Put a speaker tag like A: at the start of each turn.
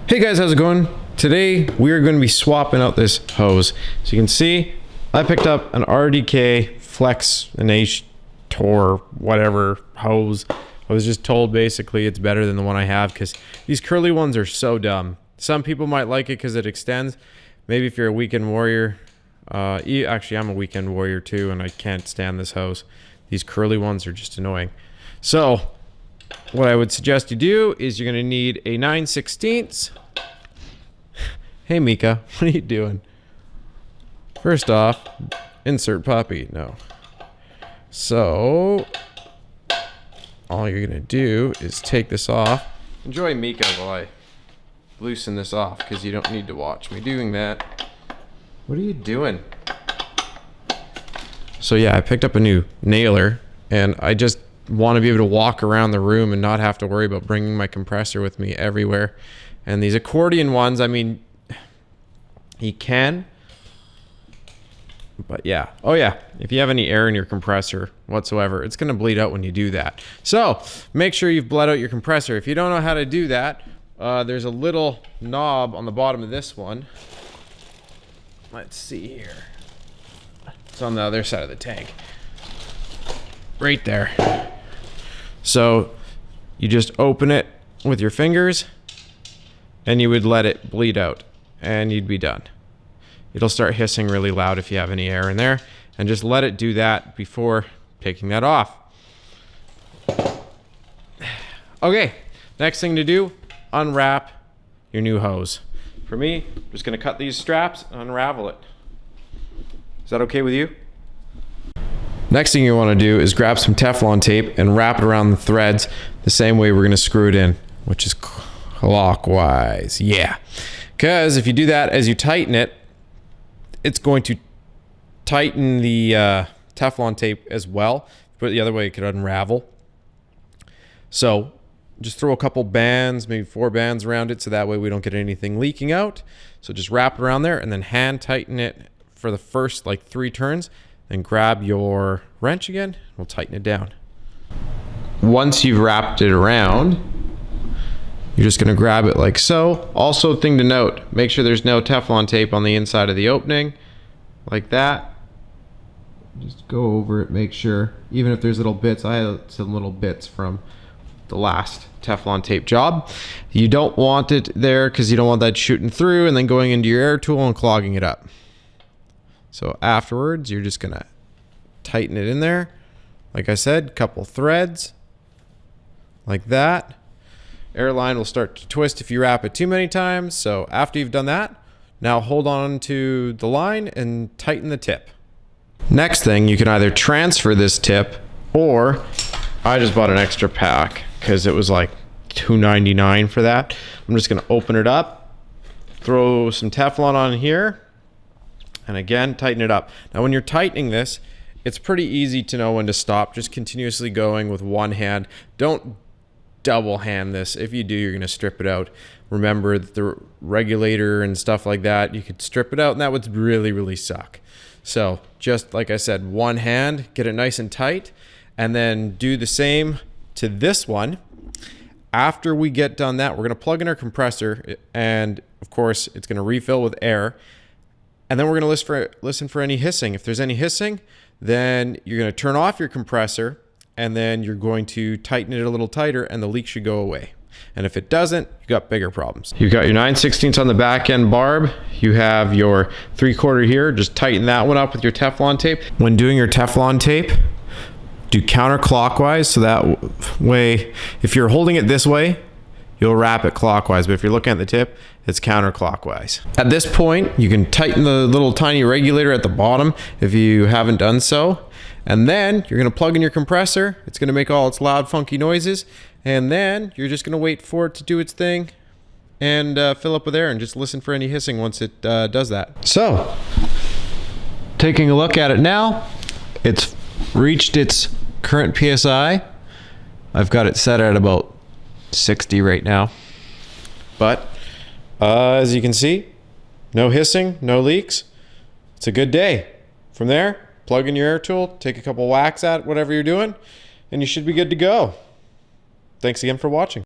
A: Hey guys, how's it going? Today we are going to be swapping out this hose. So you can see I picked up an RDK Flex an H Tor whatever hose. I was just told basically it's better than the one I have because these curly ones are so dumb. Some people might like it because it extends. Maybe if you're a weekend warrior. Actually, I'm a weekend warrior too, and I can't stand this hose. These curly ones are just annoying. So what I would suggest you do is you're going to need a 9/16. Hey Mika, what are you doing? First off, insert puppy. No. So all you're going to do is take this off. Enjoy Mika while I loosen this off because you don't need to watch me doing that. What are you doing? So yeah, I picked up a new nailer and I just want to be able to walk around the room and not have to worry about bringing my compressor with me everywhere. And these accordion ones, I mean, you can, but yeah. Oh yeah, if you have any air in your compressor whatsoever, it's going to bleed out when you do that. So make sure you've bled out your compressor. If you don't know how to do that, there's a little knob on the bottom of this one. Let's see here. It's on the other side of the tank. Right there. So you just open it with your fingers and you would let it bleed out and you'd be done. It'll start hissing really loud if you have any air in there, and just let it do that before taking that off. Okay, next thing to do, unwrap your new hose. For me, I'm just gonna cut these straps and unravel it. Is that okay with you? Next thing you want to do is grab some Teflon tape and wrap it around the threads the same way we're going to screw it in, which is clockwise. Yeah, because if you do that as you tighten it, it's going to tighten the Teflon tape as well. Put it the other way, it could unravel. So just throw a couple bands, maybe 4 bands around it, so that way we don't get anything leaking out. So just wrap it around there and then hand tighten it for the first like 3 turns. Then grab your wrench again, we'll tighten it down. Once you've wrapped it around, you're just gonna grab it like so. Also, thing to note, make sure there's no Teflon tape on the inside of the opening, like that. Just go over it, make sure, even if there's little bits, I had some little bits from the last Teflon tape job. You don't want it there because you don't want that shooting through and then going into your air tool and clogging it up. So afterwards, you're just gonna tighten it in there. Like I said, couple threads, like that. Airline will start to twist if you wrap it too many times. So after you've done that, now hold on to the line and tighten the tip. Next thing, you can either transfer this tip, or I just bought an extra pack because it was like $2.99 for that. I'm just gonna open it up, throw some Teflon on here, and again, tighten it up. Now when you're tightening this, it's pretty easy to know when to stop. Just continuously going with one hand. Don't double hand this. If you do, you're gonna strip it out. Remember that the regulator and stuff like that, you could strip it out and that would really, really suck. So just like I said, one hand, get it nice and tight, and then do the same to this one. After we get done that, we're gonna plug in our compressor, and of course, it's gonna refill with air. And then we're going to listen for any hissing. If there's any hissing, then you're going to turn off your compressor and then you're going to tighten it a little tighter and the leak should go away. And if it doesn't, you got bigger problems. You've got your 9/16 on the back end barb. You have your 3/4 here. Just tighten that one up with your Teflon tape. When doing your Teflon tape, do counterclockwise, so that way, if you're holding it this way, you'll wrap it clockwise, but if you're looking at the tip, it's counterclockwise. At this point, you can tighten the little tiny regulator at the bottom if you haven't done so. And then you're gonna plug in your compressor. It's gonna make all its loud, funky noises. And then you're just gonna wait for it to do its thing and fill up with air and just listen for any hissing once it does that. So, taking a look at it now, it's reached its current PSI. I've got it set at about 60 right now, but as you can see, no hissing, no leaks. It's a good day. From there, plug in your air tool, take a couple whacks at whatever you're doing, and you should be good to go. Thanks again for watching.